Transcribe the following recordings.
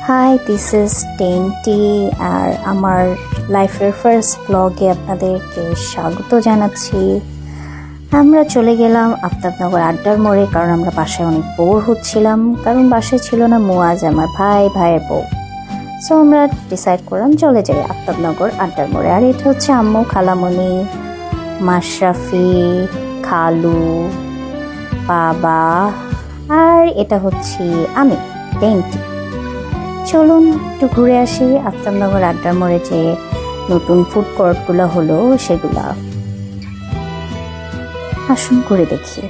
High, this is টেন্টি আর আমার লাইফের first ব্লগে আপনাদেরকে স্বাগত জানাচ্ছি। আমরা চলে গেলাম আফতাবনগর আড্ডার মোড়ে, কারণ আমরা বাসায় অনেক বোর হচ্ছিলাম, কারণ বাসায় ছিল না মুয়াজ, আমার ভাইয়ের বউ। সো আমরা ডিসাইড করলাম চলে যাই আফতাবনগর আড্ডার মোড়ে। আর এটা হচ্ছে আম্মু, খালামণি, মাশরাফি, খালু, বাবা, আর এটা হচ্ছে আমি, টেন্টি। চলুন একটু ঘুরে আসি আফতাবনগর আড্ডার মোড়ে, যে নতুন ফুড কোর্টগুলো হলো সেগুলা আসুন করে দেখি।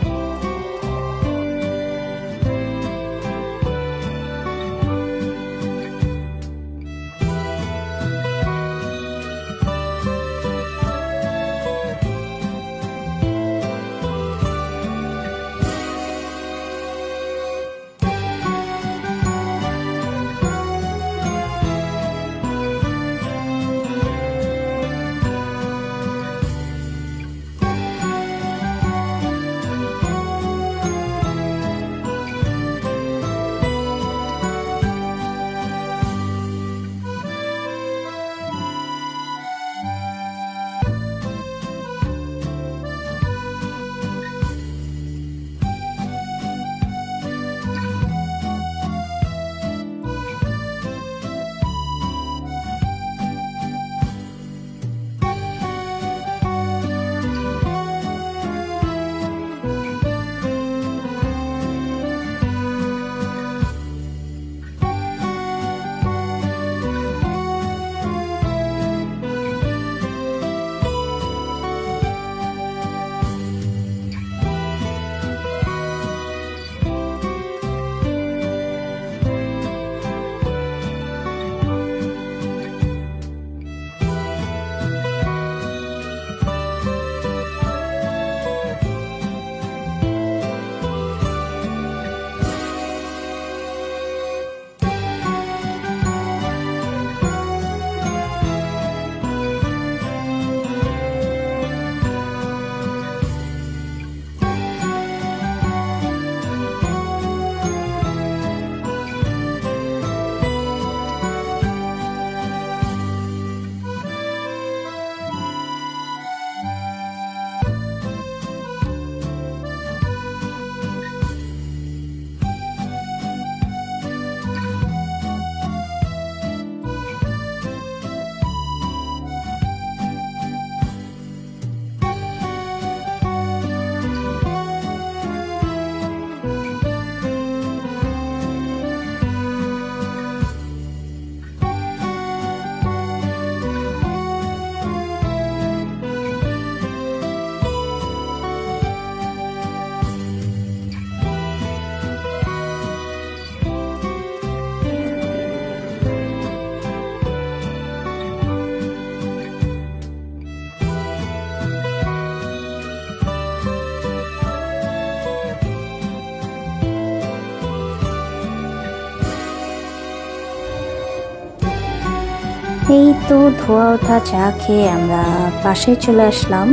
এই তো ধোয়া ওঠা চা খেয়ে আমরা বাসায় চলে আসলাম।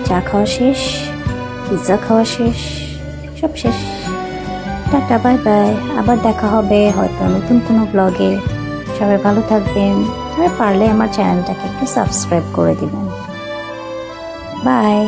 চা খাওয়া শেষ, পিৎজা খাওয়া শেষ, সব শেষ। Tata, bye bye. আবার দেখা হবে হয়তো নতুন কোনো ব্লগে। সবাই ভালো থাকবেন, আর পারলে আমার চ্যানেলটাকে একটু সাবস্ক্রাইব করে দিবেন। বাই।